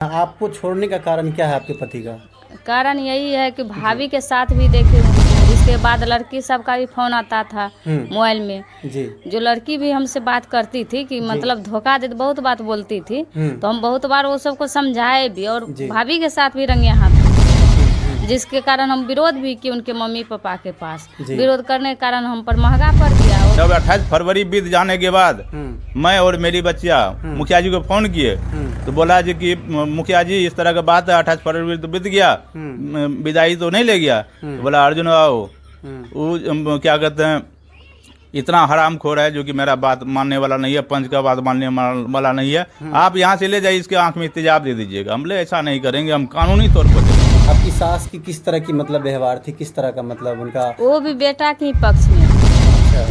आपको छोड़ने का कारण क्या है आपके पति का? कारण यही है कि भाभी के साथ भी देखे, इसके बाद लड़की सबका भी फोन आता था मोबाइल में। जी जो लड़की भी हमसे बात करती थी कि मतलब धोखा दे, बहुत बात बोलती थी, तो हम बहुत बार वो सबको समझाए भी, और भाभी के साथ भी रंगे हाथ, जिसके कारण हम विरोध भी किए उनके मम्मी पापा के पास। विरोध करने के कारण हम पर महंगा पड़ गया। जब 28 फरवरी बीत जाने के बाद मैं और मेरी बच्चिया मुखिया जी को फोन किए तो बोला जी कि मुखिया जी इस तरह का बात है, 28 फरवरी तो बीत गया, विदाई तो नहीं ले गया। तो बोला अर्जुन आओ, वो क्या कहते हैं, इतना हरामखोर है जो कि मेरा बात मानने वाला नहीं है, पंच का बात मानने वाला नहीं है, आप यहाँ से ले जाइए, इसके आंख में तेजाब दे दीजिएगा। हम ले ऐसा नहीं करेंगे, हम कानूनी तौर पर चलेंगे। आपकी सास की किस तरह की मतलब व्यवहार थी, किस तरह का मतलब उनका? वो भी बेटा के ही पक्ष में।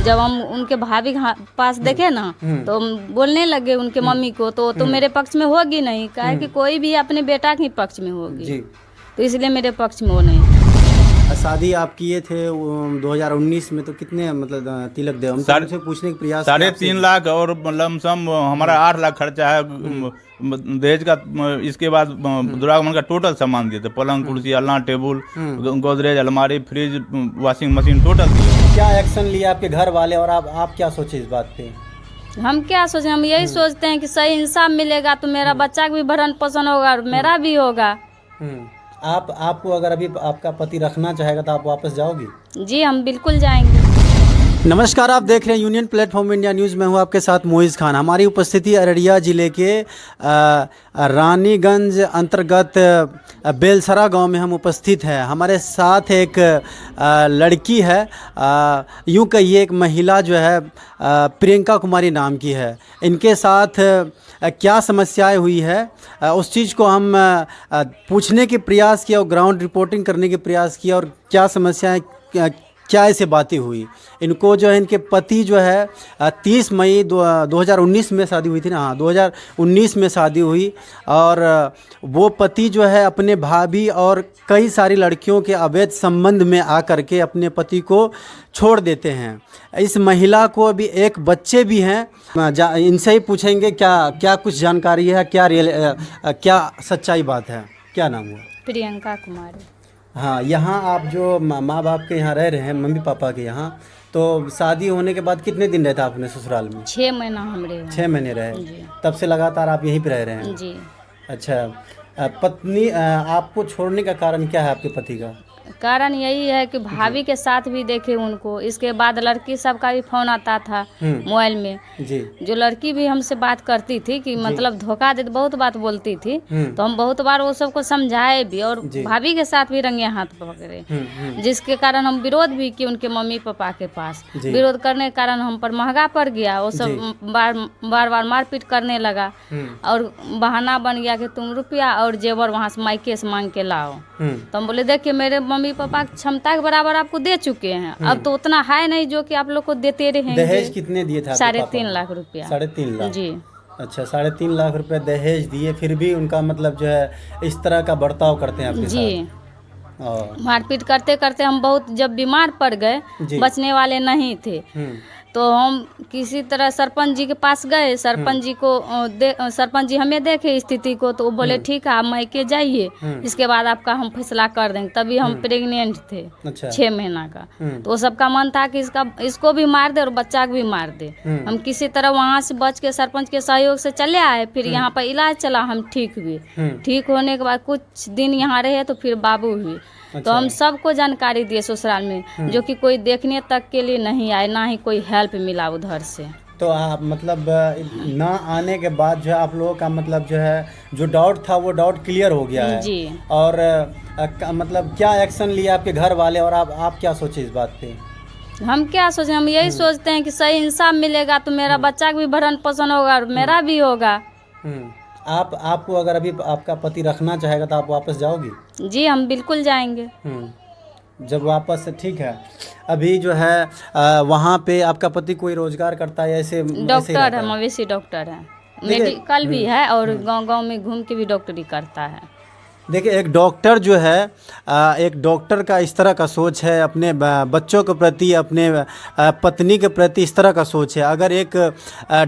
जब हम उनके भाभी के पास देखे ना तो हम बोलने लगे उनके मम्मी को, तो मेरे पक्ष में होगी नहीं, कहे कि कोई भी अपने बेटा के ही पक्ष में होगी, तो इसलिए मेरे पक्ष में वो नहीं। शादी आप किए थे 2019 में, तो कितने मतलब तिलक दे? हम से पूछने के प्रयास 3.5 लाख और लमसम हमारा 8 लाख खर्चा है दहेज का। इसके बाद दुरागमन का टोटल सामान दिए थे, पलंग कुर्सी अलना टेबल गोदरेज अलमारी फ्रिज वॉशिंग मशीन टोटल दिए। क्या एक्शन लिया आपके घर वाले और आप क्या सोचे इस बात पे? हम क्या सोचे, हम यही सोचते हैं कि सही इंसाफ मिलेगा तो मेरा बच्चा का भी भरण पोषण होगा और मेरा भी होगा। आपको अगर अभी आपका पति रखना चाहेगा तो आप वापस जाओगी? जी हम बिल्कुल जाएंगे। नमस्कार, आप देख रहे हैं यूनियन प्लेटफॉर्म इंडिया न्यूज़ में हूँ आपके साथ मोइज़ खान। हमारी उपस्थिति अररिया ज़िले के रानीगंज अंतर्गत बेलसरा गांव में हम उपस्थित हैं। हमारे साथ एक लड़की है, यूं कहिए एक महिला जो है प्रियंका कुमारी नाम की है। इनके साथ क्या समस्याएं हुई है उस चीज़ को हम पूछने के प्रयास किया और ग्राउंड रिपोर्टिंग करने के प्रयास किया, और क्या समस्याएं क्या ऐसे बातें हुई। इनको जो है इनके पति जो है 30 मई 2019 में शादी हुई थी ना, हाँ 2019 में शादी हुई, और वो पति जो है अपने भाभी और कई सारी लड़कियों के अवैध संबंध में आकर के अपने पति को छोड़ देते हैं। इस महिला को अभी एक बच्चे भी हैं, इनसे ही पूछेंगे क्या कुछ जानकारी है, क्या सच्चाई बात है। क्या नाम हुआ? प्रियंका कुमारी। हाँ, यहाँ आप जो माँ बाप के यहाँ रह रहे हैं, मम्मी पापा के यहाँ, तो शादी होने के बाद कितने दिन रहता आपने ससुराल में? 6 महीना हम रहे। 6 महीने रहे। तब से लगातार आप यहीं पे रह रहे हैं? जी। अच्छा, पत्नी आपको छोड़ने का कारण क्या है आपके पति का? कारण यही है कि भाभी के साथ भी देखे उनको, इसके बाद लड़की सबका भी फोन आता था मोबाइल में। जो लड़की भी हमसे बात करती थी कि मतलब धोखा दे, बहुत बात बोलती थी, तो हम बहुत बार वो सबको समझाए भी, और भाभी के साथ भी रंगे हाथ पकड़े, जिसके कारण हम विरोध भी किए उनके मम्मी पापा के पास। विरोध करने के कारण हम पर महंगा पड़ गया। वो सब बार मारपीट करने लगा, और बहाना बन गया कि तुम रुपया और जेवर वहाँ से मायके से मांग के लाओ। तो हम बोले देखिए मेरे मम्मी पापा क्षमता के बराबर आपको दे चुके हैं, अब तो उतना है नहीं जो कि आप लोग को देते रहेंगे। दहेज कितने दिए थे? 3.5 लाख रुपया। 3.5 लाख? जी। अच्छा, 3.5 लाख रुपया दहेज दिए, फिर भी उनका मतलब जो है इस तरह का बर्ताव करते हैं आपके साथ? मारपीट करते करते हम बहुत जब बीमार पड़ गए, बचने वाले नहीं थे, तो हम किसी तरह सरपंच जी के पास गए। सरपंच जी हमें देखे स्थिति को, तो वो बोले ठीक है आप मायके जाइए, इसके बाद आपका हम फैसला कर देंगे। तभी हम प्रेग्नेंट थे। अच्छा। 6 महीना का। तो वो सबका मन था कि इसको भी मार दे और बच्चा को भी मार दे। हम किसी तरह वहाँ से बच के सरपंच के सहयोग से चले आए। फिर यहाँ पर इलाज चला, हम ठीक हुए। ठीक होने के बाद कुछ दिन यहाँ रहे तो फिर बाबू हुई। तो हम सबको जानकारी दिए ससुराल में, जो कि कोई देखने तक के लिए नहीं आए, ना ही कोई हेल्प मिला उधर से। तो आप मतलब ना आने के बाद जो है आप लोगों का मतलब जो है जो डाउट था वो डाउट क्लियर हो गया है जी। और मतलब क्या एक्शन लिया आपके घर वाले और आप क्या सोचे इस बात पे? हम क्या सोचे, हम यही सोचते हैं कि सही इंसाफ मिलेगा तो मेरा बच्चा का भी भरण पोषण होगा और मेरा भी होगा। आपको अगर अभी आपका पति रखना चाहेगा तो आप वापस जाओगी? जी हम बिल्कुल जाएंगे। जब वापस ठीक है। अभी जो है वहाँ पे आपका पति कोई रोजगार करता है? ऐसे डॉक्टर है, मवेशी डॉक्टर है, मेडिकल भी है, और गांव-गांव में घूम के भी डॉक्टरी करता है। देखिए, एक डॉक्टर जो है एक डॉक्टर का इस तरह का सोच है, अपने बच्चों के प्रति, अपने पत्नी के प्रति इस तरह का सोच है। अगर एक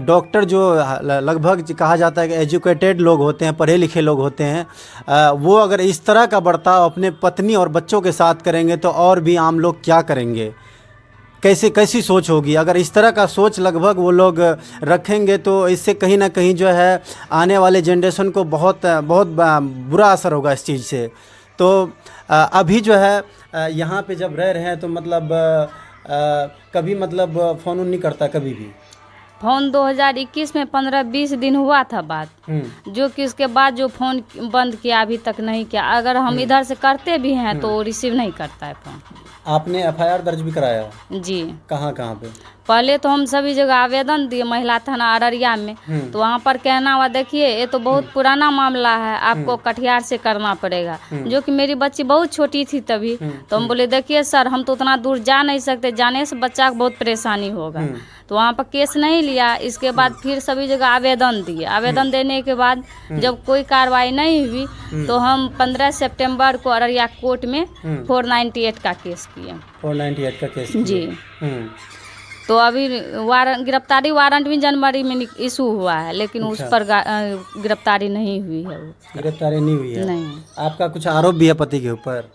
डॉक्टर जो लगभग कहा जाता है कि एजुकेटेड लोग होते हैं, पढ़े लिखे लोग होते हैं, वो अगर इस तरह का बर्ताव अपने पत्नी और बच्चों के साथ करेंगे तो और भी आम लोग क्या करेंगे, कैसी सोच होगी। अगर इस तरह का सोच लगभग वो लोग रखेंगे तो इससे कहीं ना कहीं जो है आने वाले जनरेशन को बहुत बुरा असर होगा इस चीज़ से। तो अभी जो है यहाँ पे जब रह रहे हैं तो मतलब कभी मतलब फ़ोन नहीं करता कभी भी? फ़ोन 2021 में 15-20 दिन हुआ था बात, जो कि उसके बाद जो फ़ोन बंद किया, अभी तक नहीं किया। अगर हम इधर से करते भी हैं तो रिसीव नहीं करता है फ़ोन। आपने एफआईआर दर्ज भी कराया? जी। कहाँ पे? पहले तो हम सभी जगह आवेदन दिए, महिला थाना अररिया में, तो वहाँ पर कहना हुआ देखिए ये तो बहुत पुराना मामला है, आपको कटिहार से करना पड़ेगा, जो कि मेरी बच्ची बहुत छोटी थी तभी। तो हम बोले देखिए सर हम तो उतना दूर जा नहीं सकते, जाने से बच्चा को बहुत परेशानी होगा। तो वहाँ पर केस नहीं लिया। इसके बाद फिर सभी जगह आवेदन दिए। आवेदन देने के बाद जब कोई कार्रवाई नहीं हुई तो हम 15 सितंबर को अररिया कोर्ट में 498 का केस किए। 498 का केस जी। तो अभी गिरफ्तारी वारंट भी जनवरी में इशू हुआ है, लेकिन उस पर गिरफ्तारी नहीं हुई है। गिरफ्तारी नहीं हुई है? नहीं। आपका कुछ आरोप भी है पति के ऊपर?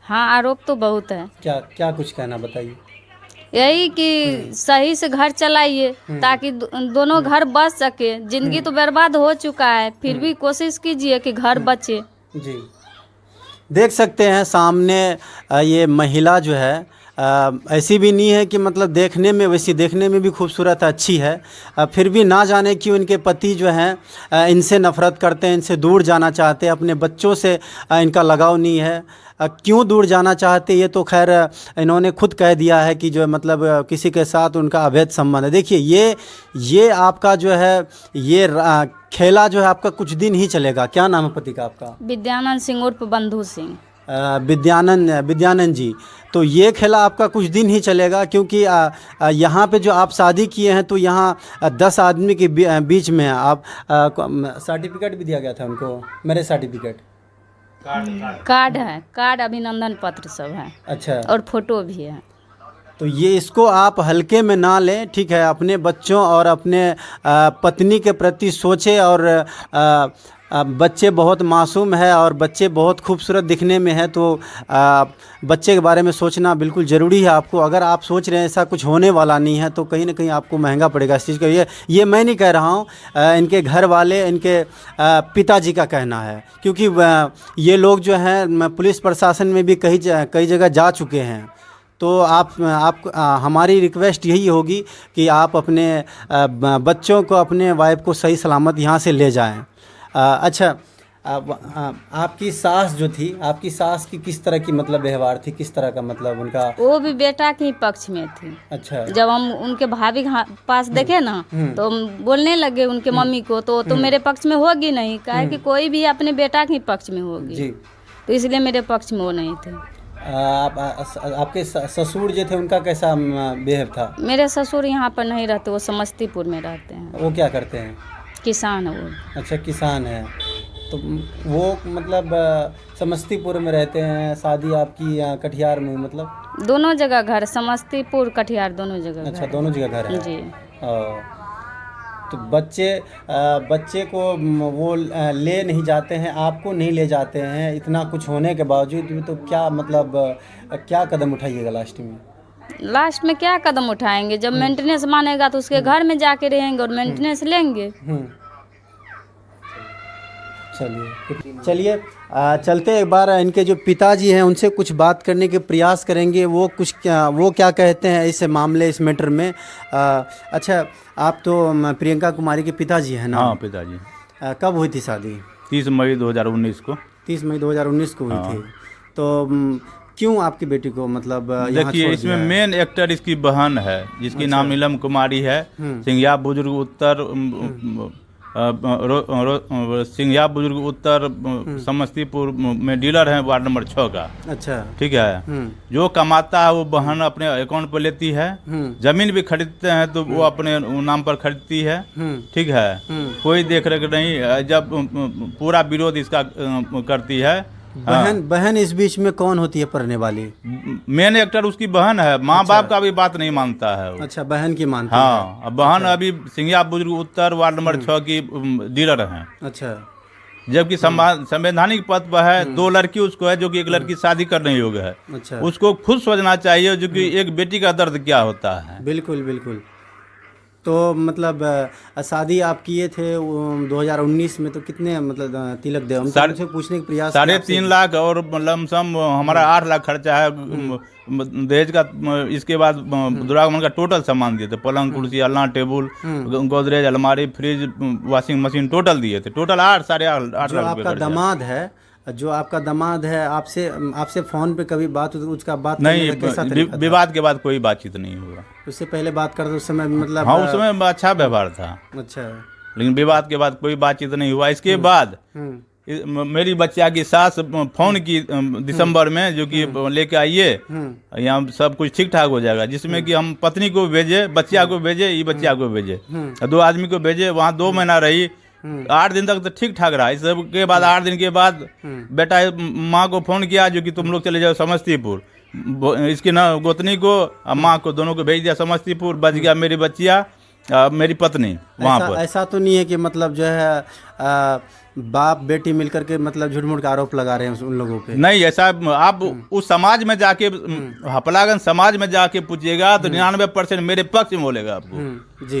हाँ, आरोप तो बहुत है। क्या कुछ कहना, बताइए। यही कि सही से घर चलाइए ताकि दोनों घर बच सके। जिंदगी तो बर्बाद हो चुका है, फिर भी कोशिश कीजिए कि घर बचे। जी, देख सकते हैं सामने ये महिला जो है ऐसी भी नहीं है कि मतलब देखने में, वैसी देखने में भी खूबसूरत अच्छी है, फिर भी ना जाने क्यों इनके पति जो हैं इनसे नफ़रत करते हैं, इनसे दूर जाना चाहते हैं, अपने बच्चों से इनका लगाव नहीं है। क्यों दूर जाना चाहते ये तो खैर इन्होंने खुद कह दिया है कि जो मतलब किसी के साथ उनका अवैध संबंध है। देखिए ये आपका जो है ये खेला जो है आपका कुछ दिन ही चलेगा। क्या नाम है पति का आपका? विद्यानंद सिंह उर्फ बंधु सिंह। विद्यानंद जी, तो ये खेला आपका कुछ दिन ही चलेगा, क्योंकि यहाँ पे जो आप शादी किए हैं तो यहाँ 10 आदमी के बीच में आप सर्टिफिकेट भी दिया गया था उनको, मैरिज सर्टिफिकेट, कार्ड है, कार्ड अभिनंदन पत्र सब है। अच्छा। और फोटो भी है। तो ये इसको आप हल्के में ना लें, ठीक है। अपने बच्चों और अपने पत्नी के प्रति सोचें। और बच्चे बहुत मासूम है और बच्चे बहुत खूबसूरत दिखने में है, तो बच्चे के बारे में सोचना बिल्कुल ज़रूरी है आपको। अगर आप सोच रहे हैं ऐसा कुछ होने वाला नहीं है तो कहीं ना कहीं आपको महंगा पड़ेगा इस चीज़ का। ये मैं नहीं कह रहा हूँ, इनके घर वाले, इनके पिताजी का कहना है, क्योंकि ये लोग जो हैं पुलिस प्रशासन में भी कई जगह जा चुके हैं। तो आप हमारी रिक्वेस्ट यही होगी कि आप अपने बच्चों को, अपने वाइफ को सही सलामत यहाँ से ले जाएं। अच्छा, आपकी सास जो थी, आपकी सास की किस तरह की मतलब व्यवहार थी, किस तरह का मतलब उनका? वो भी बेटा के पक्ष में थी। अच्छा। जब हम उनके भाभी पास देखे ना तो बोलने लगे उनके मम्मी को, तो मेरे पक्ष में होगी नहीं, काहे कि कोई भी अपने बेटा के पक्ष में होगी जी। तो इसलिए मेरे पक्ष में वो नहीं थे। आपके ससुर जो थे उनका कैसा बिहेव था? मेरे ससुर यहाँ पर नहीं रहते, वो समस्तीपुर में रहते हैं। वो क्या करते हैं? किसान है वो। अच्छा, किसान है। तो वो मतलब समस्तीपुर में रहते हैं, शादी आपकी कटिहार में, मतलब दोनों जगह घर, समस्तीपुर कटिहार दोनों जगह। अच्छा, दोनों जगह घर है जी। तो बच्चे को वो ले नहीं जाते हैं, आपको नहीं ले जाते हैं, इतना कुछ होने के बावजूद भी, तो क्या मतलब क्या कदम उठाइएगा लास्ट में? लास्ट में क्या कदम उठाएंगे? जब मेंटेनेंस मानेगा तो उसके घर में जाके रहेंगे और मेंटेनेंस लेंगे। चलिए चलते एक बार इनके जो पिताजी हैं उनसे कुछ बात करने के प्रयास करेंगे, वो क्या कहते हैं इस मामले, इस मैटर में। अच्छा, आप तो प्रियंका कुमारी के पिताजी हैं ना? हाँ, पिताजी। कब हुई थी शादी? 30 मई 2019 को। 30 मई 2019 को हुई थी। तो क्यों आपकी बेटी को मतलब? देखिए, इसमें मेन एक्टर इसकी बहन है जिसकी नाम नीलम कुमारी है, सिंघिया बुजुर्ग उत्तर सिंघिया बुजुर्ग उत्तर समस्तीपुर में डीलर हैं वार्ड नंबर 6 का। अच्छा। ठीक है। जो कमाता है वो बहन अपने अकाउंट पर लेती है। जमीन भी खरीदते हैं तो वो अपने नाम पर खरीदती है। ठीक है। कोई देख रेख नहीं, जब पूरा विरोध इसका करती है। बहन इस बीच में कौन होती है पढ़ने वाली? मेन एक्टर उसकी बहन है। माँ बाप का भी बात नहीं मानता है वो। अच्छा, बहन की मानता हाँ, अब बहन अभी सिंघिया बुजुर्ग उत्तर वार्ड नंबर 6 की डीलर हैं। अच्छा। जबकि संवैधानिक पद पर है। 2 लड़की उसको है, जो कि एक लड़की शादी करने योग्य है। अच्छा। उसको खुद सोचना चाहिए जो कि एक बेटी का दर्द क्या होता है। बिल्कुल बिल्कुल। तो मतलब शादी आप किए थे 2019 में, तो कितने मतलब तिलक दे? हम तुमसे पूछने का प्रयास 3.5 लाख और लमसम हमारा 8 लाख खर्चा है दहेज का। इसके बाद दुरागमन का टोटल सामान दिए थे, पलंग कुर्सी अलना टेबल गोदरेज अलमारी फ्रिज वॉशिंग मशीन टोटल दिए थे। टोटल 8.5 लाख रुपए। जो आपका दामाद है आपसे फोन पे कभी बात उसका बात नहीं, विवाद के बाद कोई बातचीत नहीं हुआ। उससे पहले बात करते उस समय मतलब? हाँ, उस समय अच्छा व्यवहार था। अच्छा। लेकिन विवाद के बाद कोई बातचीत नहीं हुआ। इसके बाद मेरी बच्चिया की सास फोन की दिसंबर में, जो कि लेके आइए यहाँ सब कुछ ठीक ठाक हो जाएगा, जिसमें कि हम पत्नी को भेजे, बच्चिया को भेजे, ये बच्चिया को भेजे, 2 आदमी को भेजे। वहाँ 2 महीना रही। 8 दिन तक तो ठीक ठाक रहा। इस सब के बाद 8 दिन के बाद बेटा माँ को फोन किया, जो कि तुम लोग चले जाओ समस्तीपुर। इसकी ना गोतनी को माँ को दोनों को भेज दिया समस्तीपुर। बच गया मेरी बच्चिया मेरी पत्नी वहाँ पर। ऐसा तो नहीं है कि मतलब जो है बाप बेटी मिलकर के मतलब झूठ मूठ का आरोप लगा रहे हैं उन लोगों पे? नहीं, ऐसा आप उस समाज में जाके हपलागंज समाज में जाके पूछिएगा तो 99% मेरे पक्ष में बोलेगा आपको।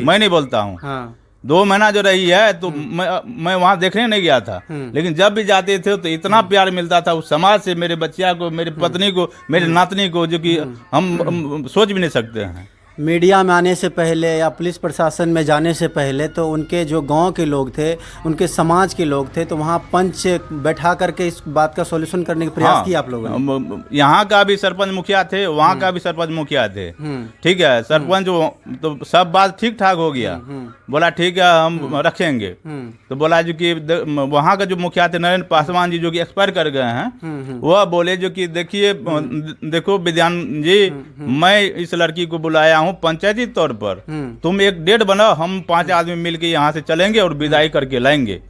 मैं नहीं बोलता हूँ। हाँ। 2 महीना जो रही है तो मैं वहाँ देखने नहीं गया था, लेकिन जब भी जाते थे तो इतना प्यार मिलता था उस समाज से, मेरे बच्चिया को, मेरी पत्नी को, मेरी नातनी को, जो कि हम सोच भी नहीं सकते हैं। मीडिया में आने से पहले या पुलिस प्रशासन में जाने से पहले तो उनके जो गांव के लोग थे, उनके समाज के लोग थे, तो वहाँ पंच बैठा करके इस बात का सॉल्यूशन करने का प्रयास किया आप लोगों ने? यहाँ का भी सरपंच मुखिया थे, वहाँ का भी सरपंच मुखिया थे। ठीक है। सरपंच तो सब बात ठीक ठाक हो गया। बोला ठीक है हम रखेंगे। तो बोला जो कि वहाँ का जो मुखिया थे नरेंद्र पासवान जी, जो कि एक्सपायर कर गए हैं, वह बोले जो कि देखो विद्यान जी, मैं इस लड़की को बुलाया हूँ पंचायती तौर पर, तुम एक डेट बनाओ, हम 5 आदमी मिलके यहाँ से चलेंगे और विदाई करके लाएंगे।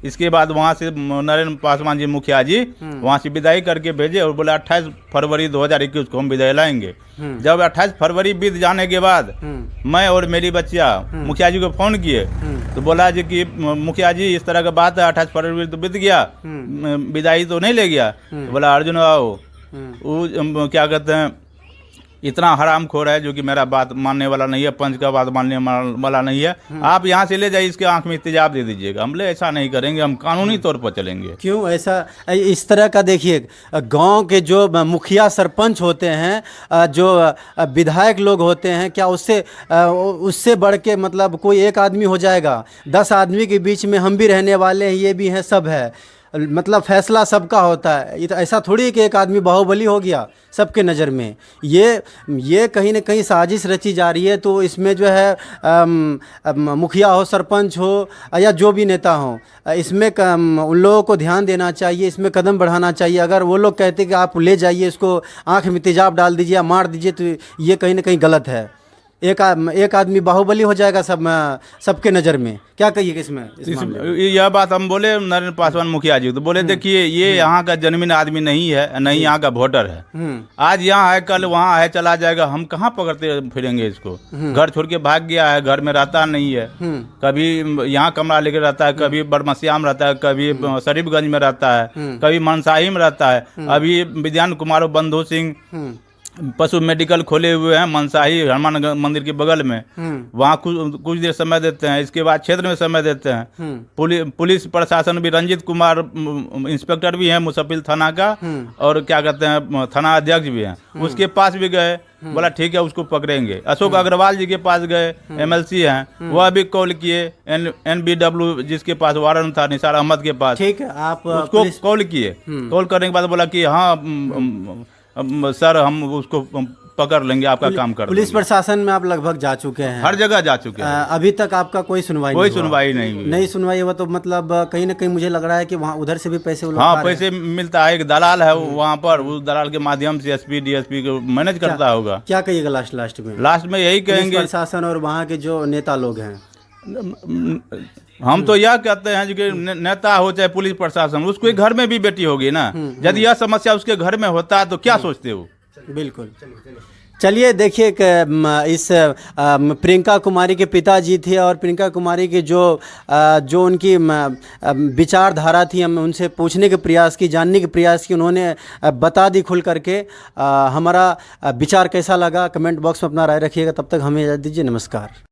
इसके बाद वहाँ से नरेंद्र पासवान जी मुखिया जी वहाँ से विदाई करके भेजे और बोला 28 फरवरी 2021 को हम विदाई लाएंगे। जब 28 फरवरी बीत जाने के बाद मैं और मेरी बच्चिया मुखिया जी को फोन किए तो बोला जी कि मुखिया जी इस तरह का बात है, 28 फरवरी तो बीत गया, विदाई तो नहीं ले गया। तो बोला अर्जुन आओ, वो क्या कहते हैं, इतना हरामखोर है जो कि मेरा बात मानने वाला नहीं है, पंच का बात मानने वाला नहीं है, आप यहाँ से ले जाइए, इसके आंख में तेजाब दे दीजिएगा। हम ले ऐसा नहीं करेंगे, हम कानूनी तौर पर चलेंगे। क्यों ऐसा इस तरह का? देखिए, गांव के जो मुखिया सरपंच होते हैं, जो विधायक लोग होते हैं, क्या उससे बढ़ के मतलब कोई एक आदमी हो जाएगा? 10 आदमी के बीच में हम भी रहने वाले हैं, ये भी हैं, सब है, मतलब फैसला सबका होता है। ये तो ऐसा थोड़ी है कि एक आदमी बाहुबली हो गया सबके नज़र में। ये कहीं ना कहीं साजिश रची जा रही है। तो इसमें जो है मुखिया हो, सरपंच हो या जो भी नेता हो, इसमें उन लोगों को ध्यान देना चाहिए, इसमें कदम बढ़ाना चाहिए। अगर वो लोग कहते कि आप ले जाइए, इसको आँख में तेजाब डाल दीजिए या मार दीजिए, तो ये कहीं ना कहीं गलत है। एक आदमी बाहुबली हो जाएगा सबके नज़र में। क्या कहिए इसमें? यह बात हम बोले नरेंद्र पासवान मुखिया जी, तो बोले देखिए ये यहाँ का जन्मीन आदमी नहीं है, नहीं यहाँ का वोटर है। आज यहाँ है, कल वहाँ है, चला जाएगा, हम कहाँ पकड़ते फिरेंगे इसको? घर छोड़ के भाग गया है, घर में रहता नहीं है, कभी यहाँ कमरा लेकर रहता है, कभी बड़मसियाम रहता है, कभी शरीफगंज में रहता है, कभी मनसाही में रहता है। अभी विद्यान कुमार बंधु सिंह पशु मेडिकल खोले हुए हैं मनसाही हनुमान मंदिर के बगल में, वहाँ कुछ देर समय देते हैं, इसके बाद क्षेत्र में समय देते हैं। पुलिस प्रशासन भी, रंजीत कुमार इंस्पेक्टर भी हैं मुसफिल थाना का, और क्या कहते हैं थाना अध्यक्ष भी हैं, उसके पास भी गए, बोला ठीक है उसको पकड़ेंगे। अशोक अग्रवाल जी के पास गए, MLC हैं, वह भी कॉल किए, NBW जिसके पास वारंट था निसार अहमद के पास, ठीक है, आप उसको कॉल किए। कॉल करने के बाद बोला कि हाँ सर हम उसको पकड़ लेंगे, आपका काम कर पुलिस देंगे। प्रशासन में आप लगभग जा चुके हैं? हर जगह जा चुके हैं, अभी तक आपका कोई सुनवाई कोई नहीं हुआ? सुनवाई नहीं हुई। नहीं सुनवाई हुआ तो मतलब कहीं ना कहीं मुझे लग रहा है कि वहाँ उधर से भी पैसे वो लोग हाँ, खा रहे हैं। पैसे मिलता है, एक दलाल है वहाँ पर, उस दलाल के माध्यम से एसपी डीएसपी को मैनेज करता होगा। क्या कहिएगा लास्ट में? लास्ट में यही पुलिस कहेंगे, प्रशासन और वहाँ के जो नेता लोग हैं, हम तो यह कहते हैं कि नेता हो चाहे पुलिस प्रशासन, उसके घर में भी बेटी होगी ना। यदि यह समस्या उसके घर में होता है तो क्या सोचते हो? बिल्कुल। चलिए देखिए इस प्रियंका कुमारी के पिताजी थे और प्रियंका कुमारी के जो उनकी विचारधारा थी, हम उनसे पूछने के प्रयास की, जानने के प्रयास की, उन्होंने बता दी खुल करके। हमारा विचार कैसा लगा कमेंट बॉक्स में अपना राय रखिएगा। तब तक हमें इजाज़त दीजिए, नमस्कार।